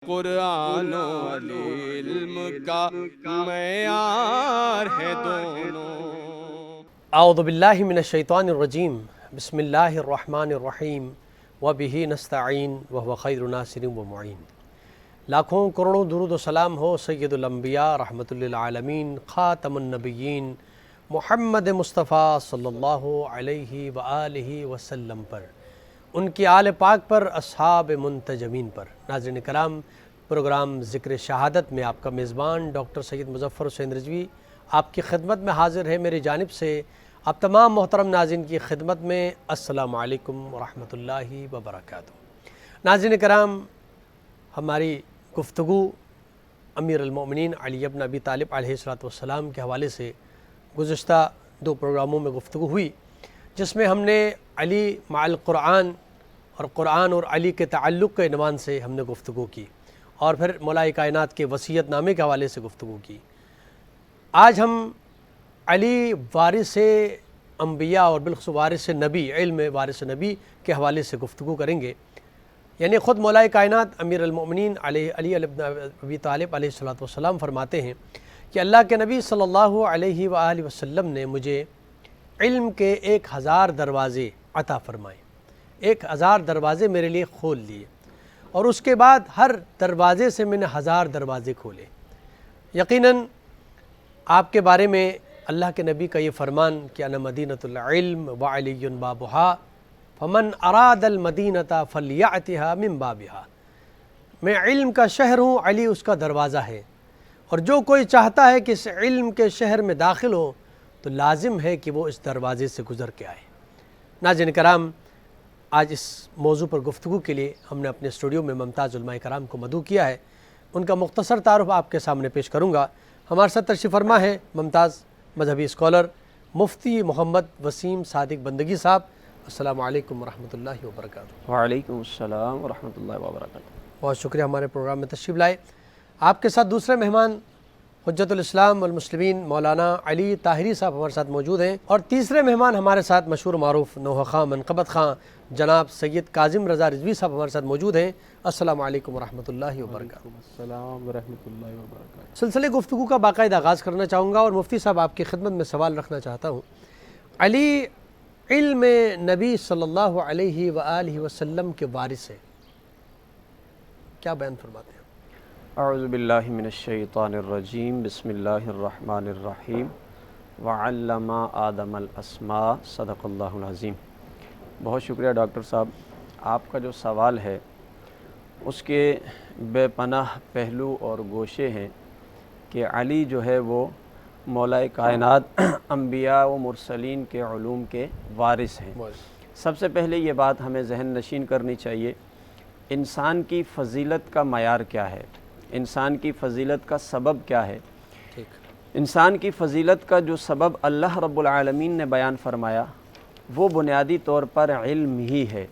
قرآن و علم کا معیار ہے دونوں۔ اعوذ باللہ من الشیطان الرجیم، بسم اللہ الرحمن الرحیم، وبہ نستعین وہو خیر ناصر و معین۔ لاکھوں کروڑوں درود و سلام ہو سید الانبیاء رحمۃ للعالمین خاتم النبیین محمد مصطفیٰ صلی اللہ علیہ وآلہ وسلم پر، ان کی آل پاک پر، اصحاب منتجمین پر۔ ناظرین کرام، پروگرام ذکر شہادت میں آپ کا میزبان ڈاکٹر سید مظفر حسین رضوی آپ کی خدمت میں حاضر ہے۔ میری جانب سے آپ تمام محترم ناظرین کی خدمت میں السلام علیکم ورحمۃ اللہ وبرکاتہ۔ ناظرین کرام، ہماری گفتگو امیر المؤمنین علی بن ابی طالب علیہ السلام کے حوالے سے گزشتہ 2 پروگراموں میں گفتگو ہوئی، جس میں ہم نے علی مع القرآن اور قرآن اور علی کے تعلق کے عنوان سے ہم نے گفتگو کی، اور پھر مولا کائنات کے وصیت نامے کے حوالے سے گفتگو کی۔ آج ہم علی وارث انبیاء اور بالخصوص وارث نبی، علم وارث نبی کے حوالے سے گفتگو کریں گے۔ یعنی خود مولا کائنات امیر المؤمنین علی بن ابی طالب علیہ السلام فرماتے ہیں کہ اللہ کے نبی صلی اللہ علیہ وآلہ وسلم نے مجھے علم کے 1000 دروازے عطا فرمائے، 1000 دروازے میرے لیے کھول لیے، اور اس کے بعد ہر دروازے سے میں نے 1000 دروازے کھولے۔ یقیناً آپ کے بارے میں اللہ کے نبی کا یہ فرمان کہ انا مدینۃ العلم وعلی بابھا فمن اراد المدینۃ فلیأتھا من بابھا، میں علم کا شہر ہوں، علی اس کا دروازہ ہے، اور جو کوئی چاہتا ہے کہ اس علم کے شہر میں داخل ہو تو لازم ہے کہ وہ اس دروازے سے گزر کے آئے۔ ناظرین کرام، آج اس موضوع پر گفتگو کے لیے ہم نے اپنے اسٹوڈیو میں ممتاز علماء کرام کو مدعو کیا ہے۔ ان کا مختصر تعارف آپ کے سامنے پیش کروں گا۔ ہمارے ساتھ تشریف فرما ہے ممتاز مذہبی اسکالر مفتی محمد وسیم صادق بندگی صاحب۔ السلام علیکم ورحمۃ اللہ وبرکاتہ۔ وعلیکم السلام ورحمۃ اللہ وبرکاتہ۔ بہت شکریہ ہمارے پروگرام میں تشریف لائے۔ آپ کے ساتھ دوسرے مہمان حجت الاسلام والمسلمین مولانا علی طاہری صاحب ہمارے ساتھ موجود ہیں، اور تیسرے مہمان ہمارے ساتھ مشہور معروف نوحہ خاں منقبت خاں جناب سید کاظم رضا رضوی صاحب ہمارے ساتھ موجود ہیں۔ السلام علیکم ورحمۃ اللہ وبرکاتہ۔ السلام ورحمۃ اللہ وبرکاتہ۔ سلسلے گفتگو کا باقاعدہ آغاز کرنا چاہوں گا، اور مفتی صاحب آپ کی خدمت میں سوال رکھنا چاہتا ہوں۔ علی علم نبی صلی اللہ علیہ وآلہ وسلم کے وارث ہیں، کیا بیان فرماتے ہیں؟ اعوذ باللہ من الشیطان الرجیم، بسم اللہ الرحمن الرحیم، وعلم آدم الاسماء، صدق اللہ العظیم۔ بہت شکریہ ڈاکٹر صاحب، آپ کا جو سوال ہے اس کے بے پناہ پہلو اور گوشے ہیں کہ علی جو ہے وہ مولا کائنات انبیاء و مرسلین کے علوم کے وارث ہیں۔ سب سے پہلے یہ بات ہمیں ذہن نشین کرنی چاہیے، انسان کی فضیلت کا معیار کیا ہے، انسان کی فضیلت کا سبب کیا ہے۔ انسان کی فضیلت کا جو سبب اللہ رب العالمین نے بیان فرمایا وہ بنیادی طور پر علم ہی ہے۔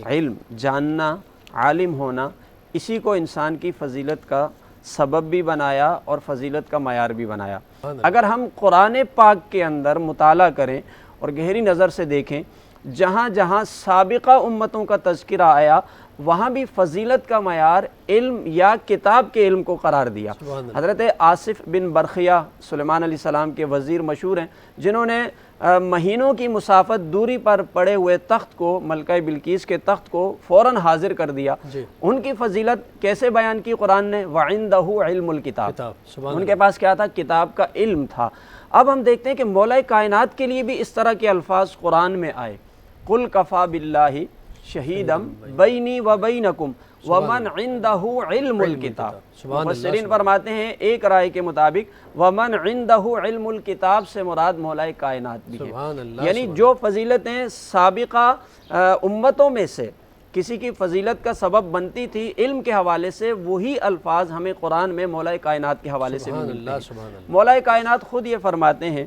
علم، جاننا، عالم ہونا، اسی کو انسان کی فضیلت کا سبب بھی بنایا اور فضیلت کا معیار بھی بنایا۔ اگر ہم قرآن پاک کے اندر مطالعہ کریں اور گہری نظر سے دیکھیں، جہاں جہاں سابقہ امتوں کا تذکرہ آیا وہاں بھی فضیلت کا معیار علم یا کتاب کے علم کو قرار دیا۔ حضرت آصف بن برخیہ سلیمان علیہ السلام کے وزیر مشہور ہیں، جنہوں نے مہینوں کی مسافت دوری پر پڑے ہوئے تخت کو، ملکہ بلقیس کے تخت کو فوراً حاضر کر دیا۔ ان کی فضیلت کیسے بیان کی قرآن نے؟ وَعِندَهُ عِلْمُ الْكِتاب، ان کے پاس کیا تھا؟ کتاب کا علم تھا۔ اب ہم دیکھتے ہیں کہ مولا کائنات کے لیے بھی اس طرح کے الفاظ قرآن میں آئے، قُلْ كَفَى بِاللَّهِ شَهِيدًا بَيْنِي وَبَيْنَكُمْ وَمَنْ عِنْدَهُ عِلْمُ الْكِتاب۔ مفسرین فرماتے ہیں ایک رائے کے مطابق وَمَنْ عِنْدَهُ عِلْمُ الْكِتاب سے مراد مولا کائنات بھی ہے، یعنی جو فضیلتیں سابقہ امتوں میں سے کسی کی فضیلت کا سبب بنتی تھی علم کے حوالے سے، وہی الفاظ ہمیں قرآن میں مولا کائنات کے حوالے سے بھی ملتے ہیں۔ مولا کائنات خود یہ فرماتے ہیں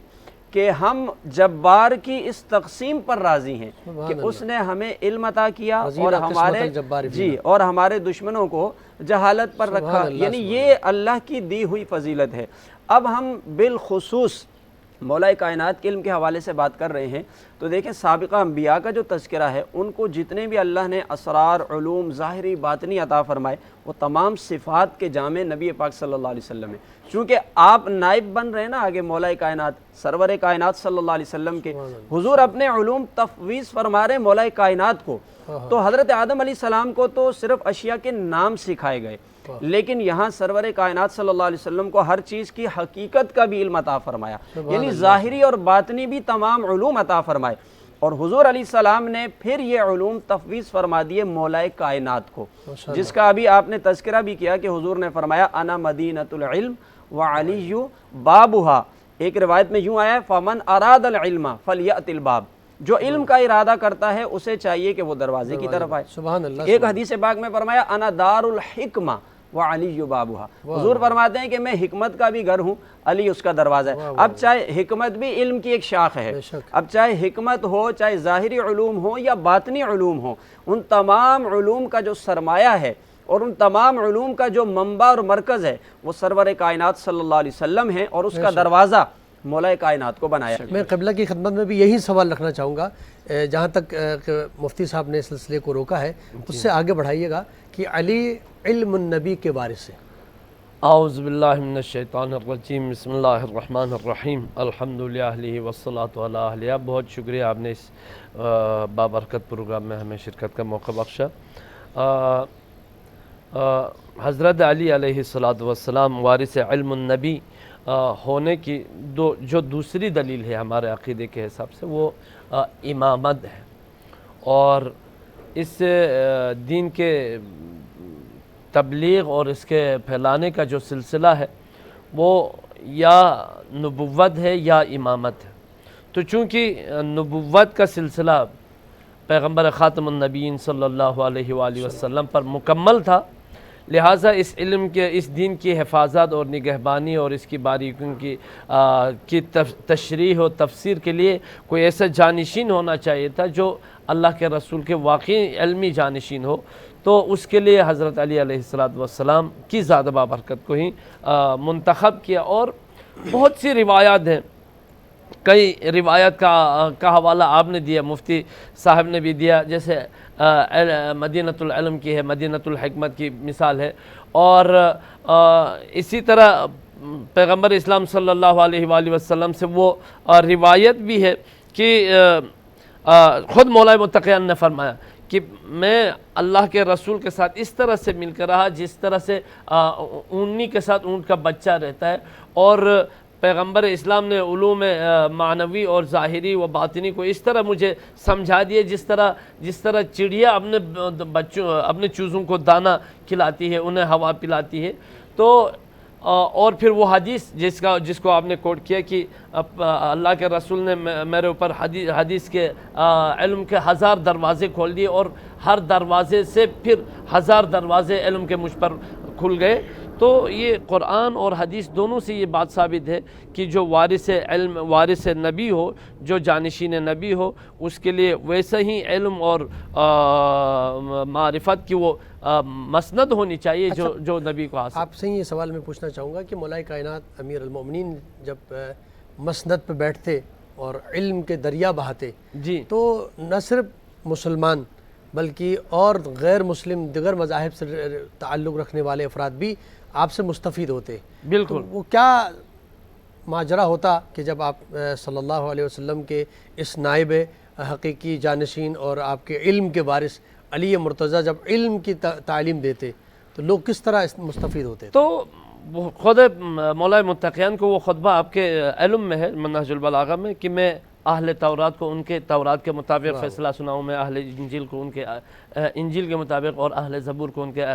کہ ہم جبار کی اس تقسیم پر راضی ہیں کہ اس نے ہمیں علم عطا کیا اور ہمارے دشمنوں کو جہالت پر رکھا، یعنی یہ اللہ کی دی ہوئی فضیلت ہے۔ اب ہم بالخصوص مولا کائنات کے علم کے حوالے سے بات کر رہے ہیں تو دیکھیں سابقہ انبیاء کا جو تذکرہ ہے، ان کو جتنے بھی اللہ نے اسرار، علوم، ظاہری باطنی عطا فرمائے، وہ تمام صفات کے جامع نبی پاک صلی اللہ علیہ وسلم ہیں۔ چونکہ آپ نائب بن رہے ہیں نا آگے مولا کائنات، سرور کائنات صلی اللہ علیہ وسلم کے، حضور اپنے علوم تفویض فرما رہے ہیں مولا کائنات کو۔ تو حضرت آدم علیہ السلام کو تو صرف اشیاء کے نام سکھائے گئے، لیکن یہاں سرور کائنات صلی اللہ علیہ وسلم کو ہر چیز کی حقیقت کا بھی علم عطا فرمایا، یعنی ظاہری اور باطنی بھی تمام علوم عطا فرمائے، اور حضور علیہ السلام نے پھر یہ علوم تفویض فرما دیے مولا کائنات کو، جس کا ابھی آپ نے تذکرہ بھی کیا کہ حضور نے فرمایا انا مدینۃ العلم وعلی بابھا۔ ایک روایت میں یوں آیا ہے فمن اراد العلم فلیأت الباب، جو علم کا ارادہ کرتا ہے اسے چاہیے کہ وہ دروازے کی طرف آئے۔ سبحان اللہ۔ ایک حدیث پاک میں فرمایا انا دار الحکمہ وعلی بابھا، حضور فرماتے ہیں کہ میں حکمت کا بھی گھر ہوں، علی اس کا دروازہ ہے۔ اب چاہے حکمت بھی علم کی ایک شاخ ہے، اب چاہے حکمت ہو، چاہے ظاہری علوم ہو یا باطنی علوم ہو، ان تمام علوم کا جو سرمایہ ہے اور ان تمام علوم کا جو منبع اور مرکز ہے وہ سرور کائنات صلی اللہ علیہ وسلم ہے، اور اس کا دروازہ مولا کائنات کو بنایا۔ میں قبلہ کی خدمت میں بھی یہی سوال رکھنا چاہوں گا، جہاں تک مفتی صاحب نے اس سلسلے کو روکا ہے اس سے آگے بڑھائیے گا کہ علی علم النبی کے وارث ہے۔ اعوذ باللہ من الشیطان الرجیم، بسم اللہ الرحمن الرحیم، الحمدللہ والصلاۃ علی اہلہ۔ بہت شکریہ آپ نے اس بابرکت پروگرام میں ہمیں شرکت کا موقع بخشا۔ حضرت علی علیہ السلام وارث علم النبی ہونے کی جو دوسری دلیل ہے ہمارے عقیدے کے حساب سے وہ امامت ہے، اور اس دین کے تبلیغ اور اس کے پھیلانے کا جو سلسلہ ہے وہ یا نبوت ہے یا امامت ہے۔ تو چونکہ نبوت کا سلسلہ پیغمبر خاتم النبیین صلی اللہ علیہ وآلہ وسلم پر مکمل تھا، لہٰذا اس علم کے، اس دین کی حفاظت اور نگہبانی اور اس کی باریکیوں کی تشریح و تفسیر کے لیے کوئی ایسا جانشین ہونا چاہیے تھا جو اللہ کے رسول کے واقعی علمی جانشین ہو، تو اس کے لیے حضرت علی علیہ السلام کی زیادہ بابرکت کو ہی منتخب کیا۔ اور بہت سی روایات ہیں، کئی روایت کا حوالہ آپ نے دیا، مفتی صاحب نے بھی دیا، جیسے مدینۃ العلم کی ہے، مدینۃ الحکمت کی مثال ہے، اور اسی طرح پیغمبر اسلام صلی اللہ علیہ وآلہ وسلم سے وہ روایت بھی ہے کہ خود مولا متقیان نے فرمایا کہ میں اللہ کے رسول کے ساتھ اس طرح سے مل کر رہا جس طرح سے اونی کے ساتھ اونٹ کا بچہ رہتا ہے، اور پیغمبر اسلام نے علوم معنوی اور ظاہری و باطنی کو اس طرح مجھے سمجھا دیے جس طرح چڑیا اپنے چوزوں کو دانہ کھلاتی ہے، انہیں ہوا پلاتی ہے۔ تو اور پھر وہ حدیث جس کو آپ نے کوٹ کیا کہ اللہ کے رسول نے میرے اوپر حدیث کے علم کے 1000 دروازے کھول دیے، اور ہر دروازے سے پھر 1000 دروازے علم کے مجھ پر کھل گئے۔ تو یہ قرآن اور حدیث دونوں سے یہ بات ثابت ہے کہ جو وارث علم، وارث نبی ہو، جو جانشین نبی ہو، اس کے لیے ویسے ہی علم اور معرفت کی وہ مسند ہونی چاہیے جو نبی کو حاصل۔ آپ سے یہ سوال میں پوچھنا چاہوں گا کہ مولا کائنات امیر المومنین جب مسند پہ بیٹھتے اور علم کے دریا بہاتے جی، تو نہ صرف مسلمان بلکہ اور غیر مسلم دیگر مذاہب سے تعلق رکھنے والے افراد بھی آپ سے مستفید ہوتے۔ بالکل۔ وہ کیا ماجرا ہوتا کہ جب آپ صلی اللہ علیہ وسلم کے اس نائب حقیقی جانشین اور آپ کے علم کے وارث علی مرتضیٰ جب علم کی تعلیم دیتے تو لوگ کس طرح مستفید ہوتے؟ تو خود مولا متقیان کو وہ خطبہ آپ کے علم میں ہے، منہج البلاغہ میں، کہ میں اہل تورات کو ان کے تورات کے مطابق فیصلہ سناؤں، میں اہل انجیل کو ان کے انجیل کے مطابق، اور اہل زبور کو ان کے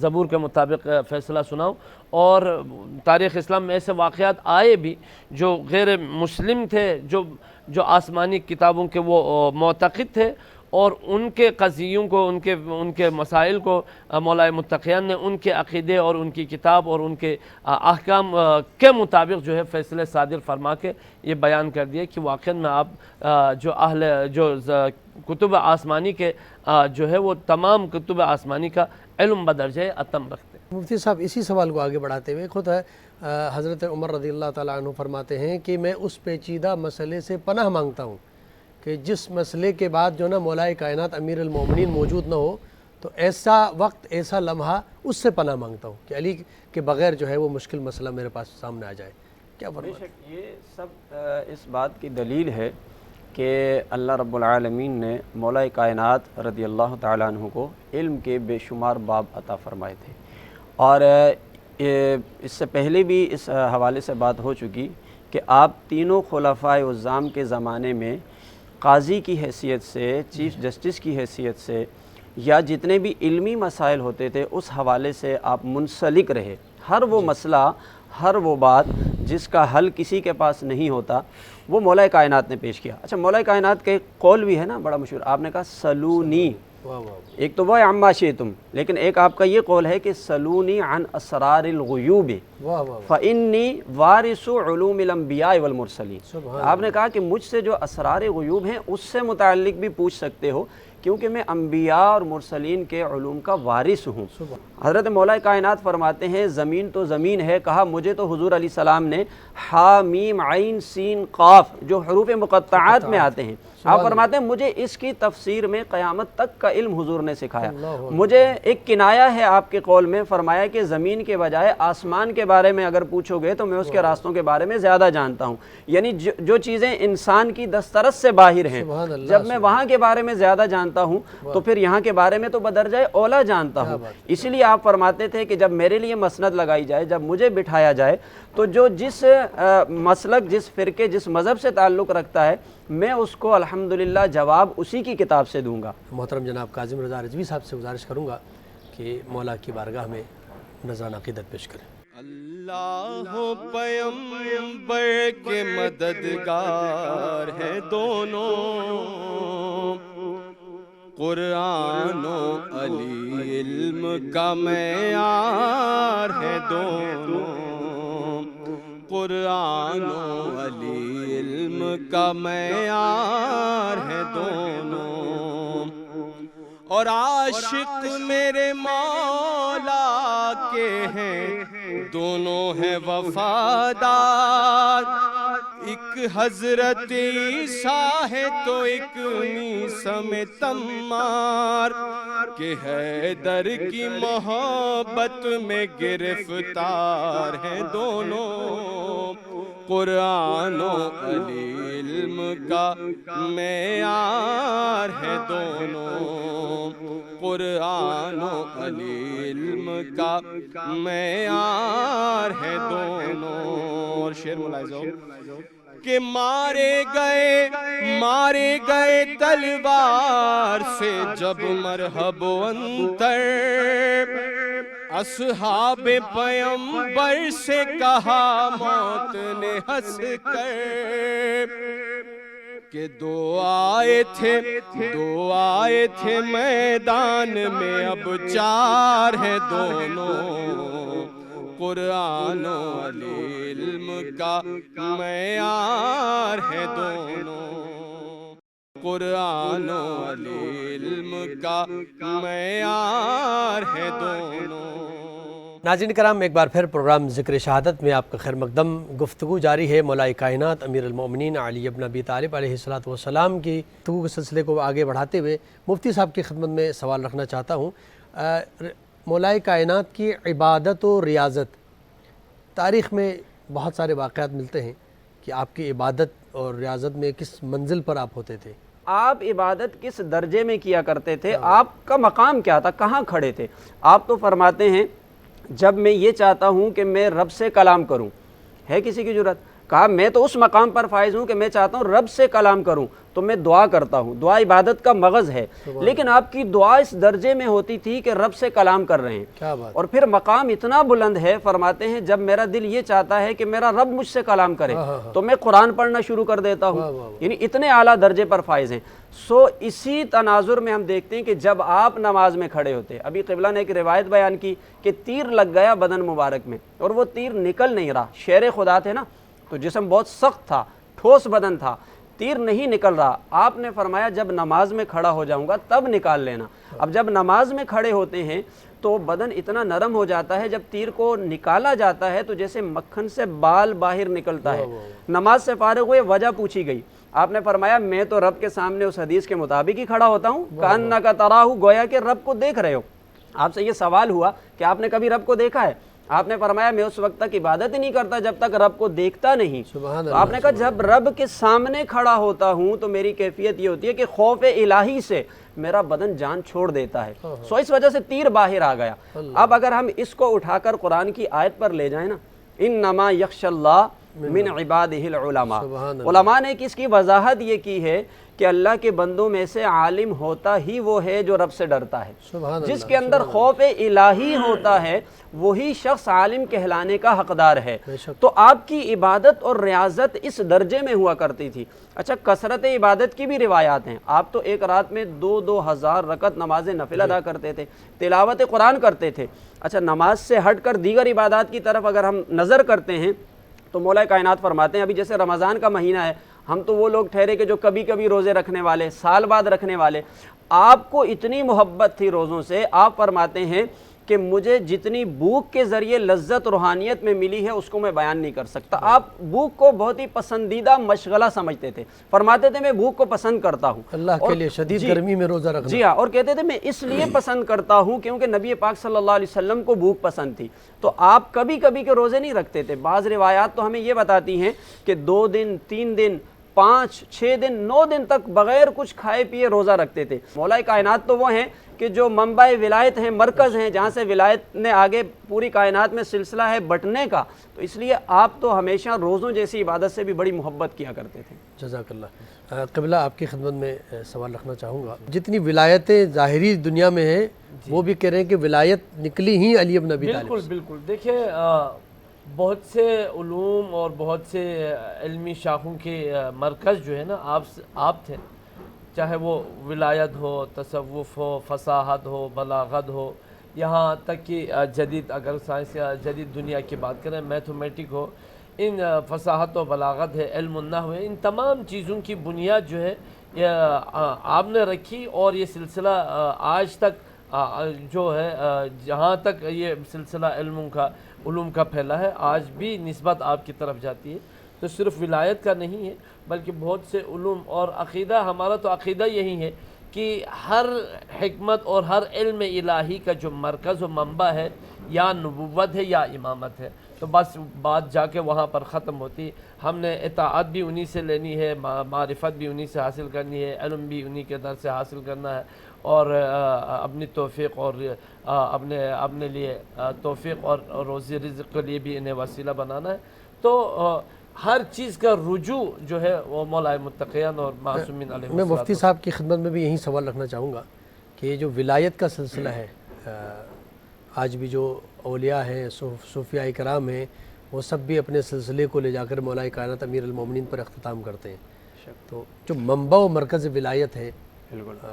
زبور کے مطابق فیصلہ سناؤں۔ اور تاریخ اسلام میں ایسے واقعات آئے بھی جو غیر مسلم تھے، جو آسمانی کتابوں کے وہ معتقد تھے، اور ان کے قضیوں کو، ان کے مسائل کو مولا متقیان نے ان کے عقیدے اور ان کی کتاب اور ان کے احکام کے مطابق جو ہے فیصلے صادر فرما کے یہ بیان کر دیا کہ واقعاً میں آپ جو کتب آسمانی کے جو ہے وہ تمام کتب آسمانی کا علم بدرجہ اتم رکھتے ہیں۔ مفتی صاحب اسی سوال کو آگے بڑھاتے ہوئے خود حضرت عمر رضی اللہ تعالیٰ عنہ فرماتے ہیں کہ میں اس پیچیدہ مسئلے سے پناہ مانگتا ہوں کہ جس مسئلے کے بعد جو نا مولائے کائنات امیر المومنین موجود نہ ہو تو ایسا وقت ایسا لمحہ اس سے پناہ مانگتا ہوں کہ علی کے بغیر جو ہے وہ مشکل مسئلہ میرے پاس سامنے آ جائے. کیا بے فرماتے ہیں؟ شک یہ سب اس بات کی دلیل ہے کہ اللہ رب العالمین نے مولا کائنات رضی اللہ تعالیٰ عنہ کو علم کے بے شمار باب عطا فرمائے تھے. اور اس سے پہلے بھی اس حوالے سے بات ہو چکی کہ آپ تینوں خلفائے عظام کے زمانے میں قاضی کی حیثیت سے، چیف جسٹس کی حیثیت سے، یا جتنے بھی علمی مسائل ہوتے تھے اس حوالے سے آپ منسلک رہے. ہر وہ مسئلہ، ہر وہ بات جس کا حل کسی کے پاس نہیں ہوتا وہ مولا کائنات نے پیش کیا. اچھا، مولا کائنات کے قول بھی ہے نا بڑا مشہور، آپ نے کہا سلونی. واہ واہ. ایک تو وہ عما شئتم، لیکن ایک آپ کا یہ قول ہے کہ سلونی عن اسرار الغیوب واہ واہ. فإنی وارث علوم الانبیاء والمرسلین. سبحان آپ نے کہا کہ مجھ سے جو اسرار غیوب ہیں اس سے متعلق بھی پوچھ سکتے ہو کیونکہ میں انبیاء اور مرسلین کے علوم کا وارث ہوں. حضرت مولا کائنات فرماتے ہیں زمین تو زمین ہے، کہا مجھے تو حضور علیہ السلام نے حا میم عین سین قاف جو حروف مقطعات میں آتے ہیں، آپ فرماتے ہیں مجھے اس کی تفسیر میں قیامت تک کا علم حضور نے سکھایا. مجھے ایک کنایہ ہے آپ کے قول میں، فرمایا کہ زمین کے بجائے آسمان کے بارے میں اگر پوچھو گے تو میں اس کے راستوں کے بارے میں زیادہ جانتا ہوں. یعنی جو چیزیں انسان کی دسترس سے باہر ہیں جب میں وہاں کے بارے میں زیادہ جانتا ہوں تو پھر یہاں کے بارے میں تو بدرجہ اولا جانتا ہوں. اسی لیے آپ فرماتے تھے کہ جب میرے لیے مسند لگائی جائے، جب مجھے بٹھایا جائے تو جو جس مسلک، جس فرقے، جس مذہب سے تعلق رکھتا ہے میں اس کو الحمدللہ جواب اسی کی کتاب سے دوں گا. محترم جناب کاظم رضا رضوی صاحب سے گزارش کروں گا کہ مولا کی بارگاہ میں نذرانہ عقیدت پیش کریں. اللہ پیغمبر کے مددگار ہے دونوں، قرآن و علی علم کا معیار ہے دونوں، قرآن و علی علم کا معیار ہے دونوں. اور عاشق میرے مولا کے ہیں، دونوں ہیں وفادار. ایک حضرت عیسیٰ ہے تو ایک عیسیٰ میں تمار، کہ حیدر کی محبت میں گرفتار ہیں دونوں. قرآن و علی علم کا معیار ہے دونوں، قرآن و علی علم کا معیار ہے دونوں. اور شعر ملاحظہ ہو کہ مارے گئے تلوار سے جب مرحب و انتر، اصحاب پیغمبر سے کہا موت نے ہنس کر، کہ دو آئے تھے میدان میں اب چار ہیں دونوں. قرآن و علی علم کا معیار ہے دونوں، قرآن و علی علم کا معیار ہے دونوں. ناظرین کرام، ایک بار پھر پروگرام ذکر شہادت میں آپ کا خیر مقدم. گفتگو جاری ہے مولا کائنات امیر المومنین علی ابن ابی طالب علیہ السلام کی گفتگو کے سلسلے کو آگے بڑھاتے ہوئے مفتی صاحب کی خدمت میں سوال رکھنا چاہتا ہوں. مولا کائنات کی عبادت و ریاضت، تاریخ میں بہت سارے واقعات ملتے ہیں کہ آپ کی عبادت اور ریاضت میں کس منزل پر آپ ہوتے تھے، آپ عبادت کس درجے میں کیا کرتے تھے، آپ کا مقام کیا تھا، کہاں کھڑے تھے. آپ تو فرماتے ہیں جب میں یہ چاہتا ہوں کہ میں رب سے کلام کروں، ہے کسی کی جرات؟ کہا میں تو اس مقام پر فائز ہوں کہ میں چاہتا ہوں رب سے کلام کروں تو میں دعا کرتا ہوں. دعا عبادت کا مغز ہے، لیکن آپ کی دعا اس درجے میں ہوتی تھی کہ رب سے کلام کر رہے ہیں. کیا بات. اور پھر مقام اتنا بلند ہے، فرماتے ہیں جب میرا دل یہ چاہتا ہے کہ میرا رب مجھ سے کلام کرے تو میں قرآن پڑھنا شروع کر دیتا ہوں. یعنی اتنے اعلیٰ درجے پر فائز ہیں. اسی تناظر میں ہم دیکھتے ہیں کہ جب آپ نماز میں کھڑے ہوتے، ابھی قبلہ نے ایک روایت بیان کی کہ تیر لگ گیا بدن مبارک میں اور وہ تیر نکل نہیں رہا. شیر خدا تھے نا تو جسم بہت سخت تھا، ٹھوس بدن تھا، تیر نہیں نکل رہا. آپ نے فرمایا جب نماز میں کھڑا ہو جاؤں گا تب نکال لینا. اب جب نماز میں کھڑے ہوتے ہیں تو بدن اتنا نرم ہو جاتا ہے، جب تیر کو نکالا جاتا ہے تو جیسے مکھن سے بال باہر نکلتا ہے. نماز سے فارغ ہوئے وجہ پوچھی گئی. آپ نے فرمایا میں تو رب کے سامنے اس حدیث کے مطابق ہی کھڑا ہوتا ہوں، کأنک تراہ، گویا کہ رب کو دیکھ رہے ہو۔ آپ سے یہ سوال ہوا کہ آپ نے کبھی رب کو دیکھا ہے؟ آپ نے فرمایا میں اس وقت تک عبادت ہی نہیں کرتا جب تک رب کو دیکھتا نہیں۔ تو آپ نے کہا جب رب کے سامنے کھڑا ہوتا ہوں تو میری کیفیت یہ ہوتی ہے کہ خوف الہی سے میرا بدن جان چھوڑ دیتا ہے، سو اس وجہ سے تیر باہر آ گیا۔ اب اگر ہم اس کو اٹھا کر قرآن کی آیت پر لے جائیں نا، انما یخشی اللہ من عبادہ العلماء، علماء نے اس کی وضاحت یہ کی ہے کہ اللہ کے بندوں میں سے عالم ہوتا ہی وہ ہے جو رب سے ڈرتا ہے۔ جس کے اندر خوف الہی ہوتا ہے وہی شخص عالم کہلانے کا حقدار ہے۔ تو آپ کی عبادت اور ریاضت اس درجے میں ہوا کرتی تھی۔ اچھا، کثرت عبادت کی بھی روایات ہیں، آپ تو ایک رات میں 2,000 رکعت نماز نفل ادا کرتے تھے، تلاوت قرآن کرتے تھے۔ اچھا، نماز سے ہٹ کر دیگر عبادات کی طرف اگر ہم نظر کرتے ہیں تو مولا کائنات فرماتے ہیں، ابھی جیسے رمضان کا مہینہ ہے، ہم تو وہ لوگ ٹھہرے کہ جو کبھی کبھی روزے رکھنے والے، سال بعد رکھنے والے، آپ کو اتنی محبت تھی روزوں سے، آپ فرماتے ہیں کہ مجھے جتنی بھوک کے ذریعے لذت روحانیت میں ملی ہے اس کو میں بیان نہیں کر سکتا۔ آپ بھوک کو بہت ہی پسندیدہ مشغلہ سمجھتے تھے، فرماتے تھے میں بھوک کو پسند کرتا ہوں اللہ کے لیے شدید گرمی میں روزہ رکھنا۔ جی ہاں، اور کہتے تھے میں اس لیے پسند کرتا ہوں کیونکہ نبی پاک صلی اللہ علیہ وسلم کو بھوک پسند تھی۔ تو آپ کبھی کبھی کے روزے نہیں رکھتے تھے، بعض روایات تو ہمیں یہ بتاتی ہیں کہ 2 دن 3 دن 5 6 دن 9 دن تک بغیر کچھ کھائے پیے روزہ رکھتے تھے۔ مولا کائنات تو وہ ہیں کہ جو منبع ولایت ہیں، مرکز ہیں، جہاں سے ولایت نے آگے پوری کائنات میں سلسلہ ہے بٹنے کا، تو اس لیے آپ تو ہمیشہ روزوں جیسی عبادت سے بھی بڑی محبت کیا کرتے تھے۔ جزاک اللہ۔ قبلہ آپ کی خدمت میں سوال رکھنا چاہوں گا، جتنی ولایتیں ظاہری دنیا میں ہیں وہ بھی کہہ رہے ہیں کہ ولایت نکلی ہی علی بن ابی طالب۔ بالکل بالکل، دیکھیں بہت سے علوم اور بہت سے علمی شاخوں کے مرکز جو ہے نا آپ تھے، چاہے وہ ولایت ہو، تصوف ہو، فصاحت ہو، بلاغت ہو، یہاں تک کہ جدید اگر سائنس یا جدید دنیا کی بات کریں، میتھمیٹک ہو، ان فصاحت و بلاغت ہے، علم النحو ہے، ان تمام چیزوں کی بنیاد جو ہے یہ آپ نے رکھی، اور یہ سلسلہ آج تک جو ہے جہاں تک یہ سلسلہ علوم کا پھیلا ہے آج بھی نسبت آپ کی طرف جاتی ہے۔ تو صرف ولایت کا نہیں ہے بلکہ بہت سے علوم اور عقیدہ، ہمارا تو عقیدہ یہی ہے کہ ہر حکمت اور ہر علم الہی کا جو مرکز و منبع ہے یا نبوت ہے یا امامت ہے، تو بس بات جا کے وہاں پر ختم ہوتی ہے۔ ہم نے اطاعت بھی انہی سے لینی ہے، معرفت بھی انہی سے حاصل کرنی ہے، علم بھی انہی کے در سے حاصل کرنا ہے، اور اپنی توفیق اور اپنے لیے توفیق اور روزی رزق کے لیے بھی انہیں وسیلہ بنانا ہے۔ تو ہر چیز کا رجوع جو ہے وہ مولا متقیان اور معصومین علیہ السلام۔ میں مفتی صاحب کی خدمت میں بھی یہی سوال رکھنا چاہوں گا کہ یہ جو ولایت کا سلسلہ ہے، آج بھی جو اولیاء ہیں، صوفیاء کرام ہیں، وہ سب بھی اپنے سلسلے کو لے جا کر مولا کائنات امیر المومنین پر اختتام کرتے ہیں، تو جو منبع و مرکز ولایت ہے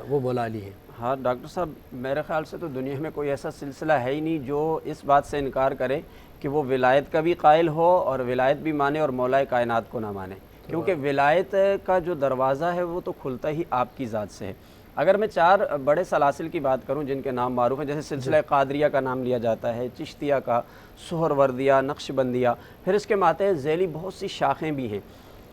وہ مولا علی ہے۔ ہاں ڈاکٹر صاحب، میرے خیال سے تو دنیا میں کوئی ایسا سلسلہ ہے ہی نہیں جو اس بات سے انکار کرے کہ وہ ولایت کا بھی قائل ہو اور ولایت بھی مانے اور مولا کائنات کو نہ مانے، کیونکہ ولایت کا جو دروازہ ہے وہ تو کھلتا ہی آپ کی ذات سے ہے۔ اگر میں 4 بڑے سلاسل کی بات کروں جن کے نام معروف ہیں، جیسے سلسلہ قادریہ کا نام لیا جاتا ہے، چشتیہ کا، سہروردیہ، نقشبندیہ، پھر اس کے ماتحت ذیلی بہت سی شاخیں بھی ہیں،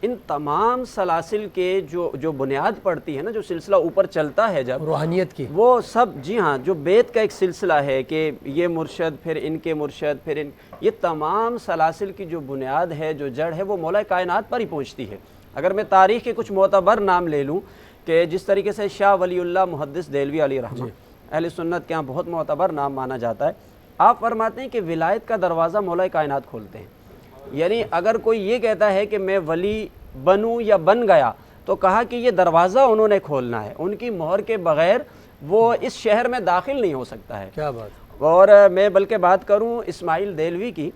ان تمام سلاسل کے جو بنیاد پڑتی ہے نا، جو سلسلہ اوپر چلتا ہے جب روحانیت کی، وہ سب جی ہاں جو بیت کا ایک سلسلہ ہے کہ یہ مرشد پھر ان کے مرشد پھر یہ تمام سلاسل کی جو بنیاد ہے، جو جڑ ہے، وہ مولا کائنات پر ہی پہنچتی ہے۔ اگر میں تاریخ کے کچھ معتبر نام لے لوں کہ جس طریقے سے شاہ ولی اللہ محدث دہلوی علیہ رحمہ اہل سنت کے ہاں بہت معتبر نام مانا جاتا ہے، آپ فرماتے ہیں کہ ولایت کا دروازہ مولا کائنات کھولتے ہیں۔ یعنی اگر کوئی یہ کہتا ہے کہ میں ولی بنوں یا بن گیا تو کہا کہ یہ دروازہ انہوں نے کھولنا ہے، ان کی مہر کے بغیر وہ اس شہر میں داخل نہیں ہو سکتا ہے۔ کیا بات۔ اور میں بلکہ بات کروں اسماعیل دہلوی کی،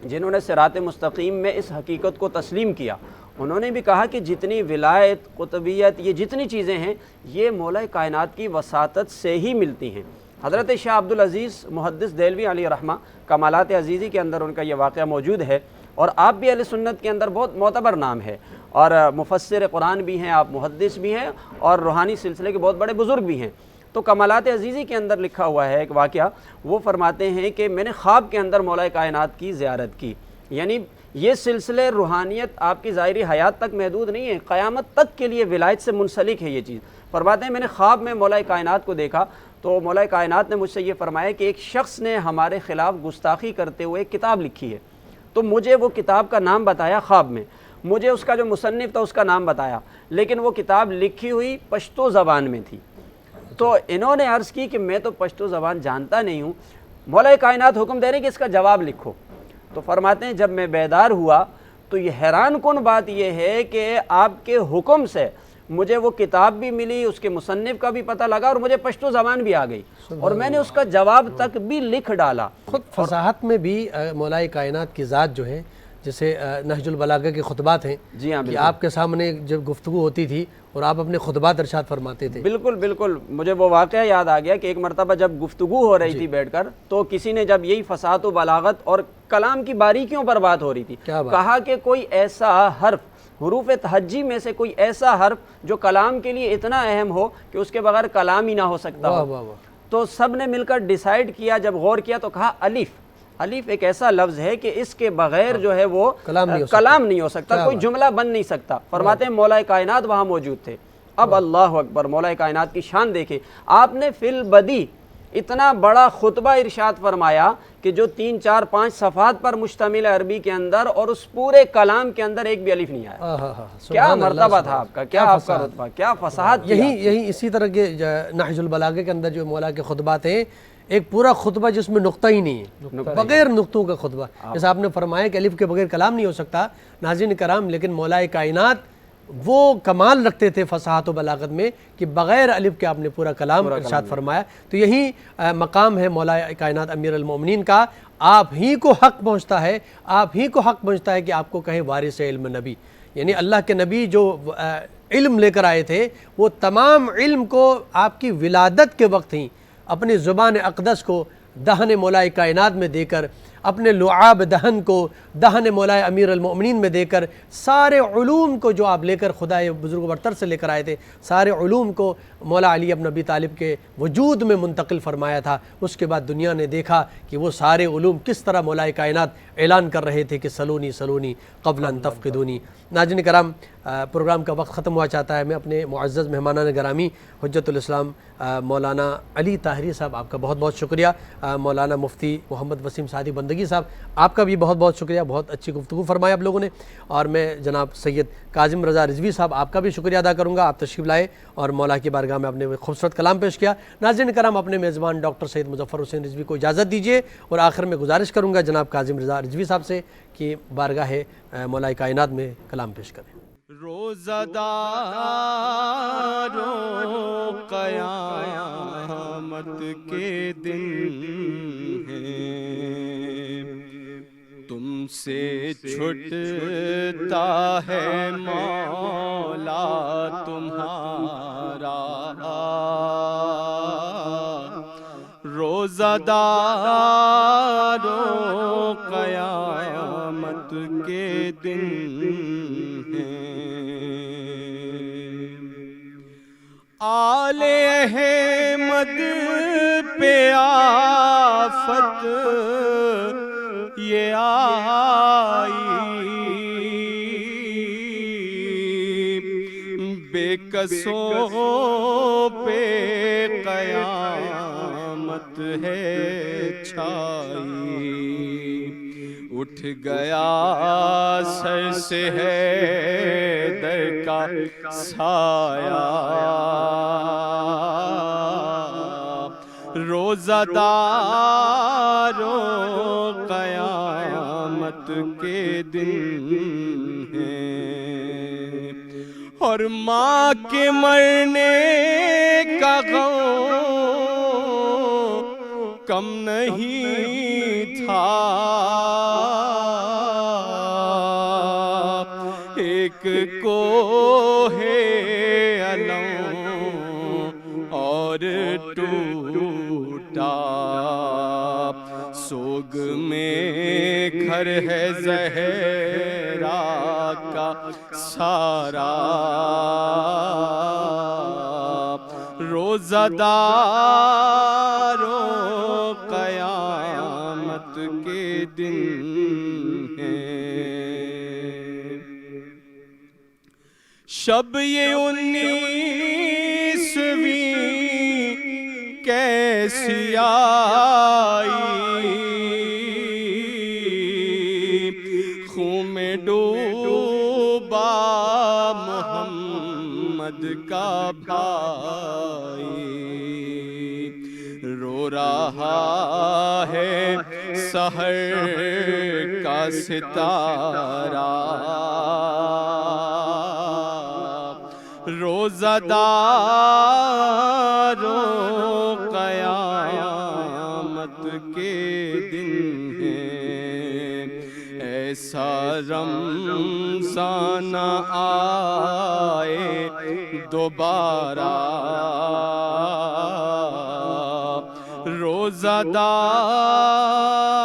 جنہوں نے صراط مستقیم میں اس حقیقت کو تسلیم کیا، انہوں نے بھی کہا کہ جتنی ولایت، قطبیت، یہ جتنی چیزیں ہیں یہ مولا کائنات کی وساطت سے ہی ملتی ہیں۔ حضرت شاہ عبدالعزیز محدث دہلوی علیہ رحمہ کمالات عزیزی کے اندر ان کا یہ واقعہ موجود ہے، اور آپ بھی اہل سنت کے اندر بہت معتبر نام ہے، اور مفسر قرآن بھی ہیں، آپ محدث بھی ہیں، اور روحانی سلسلے کے بہت بڑے بزرگ بھی ہیں۔ تو کمالات عزیزی کے اندر لکھا ہوا ہے ایک واقعہ، وہ فرماتے ہیں کہ میں نے خواب کے اندر مولا کائنات کی زیارت کی، یعنی یہ سلسلے روحانیت آپ کی ظاہری حیات تک محدود نہیں ہے، قیامت تک کے لیے ولایت سے منسلک ہے یہ چیز۔ فرماتے ہیں میں نے خواب میں مولا کائنات کو دیکھا تو مولا کائنات نے مجھ سے یہ فرمایا کہ ایک شخص نے ہمارے خلاف گستاخی کرتے ہوئے ایک کتاب لکھی ہے، تو مجھے وہ کتاب کا نام بتایا خواب میں، مجھے اس کا جو مصنف تھا اس کا نام بتایا، لیکن وہ کتاب لکھی ہوئی پشتو زبان میں تھی۔ تو انہوں نے عرض کی کہ میں تو پشتو زبان جانتا نہیں ہوں، مولا کائنات حکم دے رہے کہ اس کا جواب لکھو۔ تو فرماتے ہیں جب میں بیدار ہوا تو یہ حیران کن بات یہ ہے کہ آپ کے حکم سے مجھے وہ کتاب بھی ملی، اس کے مصنف کا بھی پتہ لگا، اور مجھے پشتو زبان بھی آ گئی، اور میں نے اس کا جواب تک بھی لکھ ڈالا۔ خود فصاحت میں بھی مولا کائنات کی ذات جو ہے، جیسے نہج البلاغہ کے خطبات ہیں جی ہاں، کہ آپ کے سامنے جب گفتگو ہوتی تھی اور آپ اپنے خطبات ارشاد فرماتے تھے۔ بالکل بالکل، مجھے وہ واقعہ یاد آ گیا کہ ایک مرتبہ جب گفتگو ہو رہی تھی بیٹھ کر، تو کسی نے جب یہی فصاحت و بلاغت اور کلام کی باریکیوں پر بات ہو رہی تھی، کہا کہ کوئی ایسا حرف، حروف تہجی میں سے کوئی ایسا حرف جو کلام کے لیے اتنا اہم ہو کہ اس کے بغیر کلام ہی نہ ہو سکتا ہو۔ تو سب نے مل کر ڈیسائیڈ کیا، جب غور کیا تو کہا الف۔ الف ایک ایسا لفظ ہے کہ اس کے بغیر جو ہے وہ کلام نہیں ہو سکتا، کوئی جملہ بن نہیں سکتا۔ فرماتے ہیں مولا کائنات وہاں موجود تھے۔ اب اللہ اکبر، مولا کائنات کی شان دیکھیں، آپ نے فی البدی اتنا بڑا خطبہ ارشاد فرمایا کہ جو 3 4 5 صفحات پر مشتمل ہے عربی کے اندر، اور اس پورے کلام کے اندر ایک بھی الف نہیں آیا۔ کیا مرتبہ تھا آپ کا، کیا آپ کا رتبہ، کیا فصاحت۔ یہی اسی طرح کے نہج البلاغہ کے اندر جو مولا کے خطبات ہیں، ایک پورا خطبہ جس میں نقطہ ہی نہیں ہے، بغیر نقطوں کا خطبہ، جیسے آپ نے فرمایا کہ الف کے بغیر کلام نہیں ہو سکتا۔ ناظرین کرام، لیکن مولا کائنات وہ کمال رکھتے تھے فصاحت و بلاغت میں کہ بغیر الف کے آپ نے پورا کلام ارشاد فرمایا۔ تو یہی مقام ہے مولا کائنات امیر المومنین کا۔ آپ ہی کو حق پہنچتا ہے، آپ ہی کو حق پہنچتا ہے کہ آپ کو کہیں وارث علم نبی، یعنی اللہ کے نبی جو علم لے کر آئے تھے، وہ تمام علم کو آپ کی ولادت کے وقت ہی اپنی زبان اقدس کو دہن مولا کائنات میں دے کر، اپنے لعاب دہن کو دہن مولا امیر المؤمنین میں دے کر، سارے علوم کو جو آپ لے کر خدا بزرگ برتر سے لے کر آئے تھے، سارے علوم کو مولا علی ابن ابی طالب کے وجود میں منتقل فرمایا تھا۔ اس کے بعد دنیا نے دیکھا کہ وہ سارے علوم کس طرح مولا کائنات اعلان کر رہے تھے کہ سلونی سلونی قبل ان تفقدونی۔ ناظرین کرام، پروگرام کا وقت ختم ہوا چاہتا ہے۔ میں اپنے معزز مہمانان گرامی حجت الاسلام مولانا علی طاہری صاحب، آپ کا بہت بہت شکریہ۔ مولانا مفتی محمد وسیم سعدی بندگی صاحب، آپ کا بھی بہت بہت شکریہ، بہت اچھی گفتگو فرمائی آپ لوگوں نے۔ اور میں جناب سید کاظم رضا رضوی صاحب، آپ کا بھی شکریہ ادا کروں گا، آپ تشریف لائے اور مولا کی بارگاہ میں اپنے خوبصورت کلام پیش کیا۔ ناظرین کرام، اپنے میزبان ڈاکٹر سید مظفر حسین رضوی کو اجازت دیجیے، اور آخر میں گزارش کروں گا جناب کاظم رضا رضوی صاحب سے کہ بارگاہ مولا کائنات میں کلام پیش کریں۔ روزہ دارو قیامت کے دن ہیں، تم سے چھٹتا ہے مولا تمہارا، روزہ دارو قیامت کے دن ہیں، آل احمد پہ آفت یہ آئی، بے کسوں پہ قیامت ہے چھائی، اٹھ گیا سر سے ہے در کا سایہ، روزہ دارو قیامت کے دن ہیں، اور ماں کے مرنے کا غم کم نہیں تھا، ایک کوہ علم اور ٹوٹا، سوگ میں گھر ہے زہرا کا سارا، روزہ دارو قیامت کے دن ہیں شب یہ 19ویں کیسی آئی خون میں ڈوبا محمد کا بھائی رو رہا ہے سحر کا ستارہ روزہ داروں قیامت کے دن ہیں ایسا رمضان آئے دوبارہ روزہ دار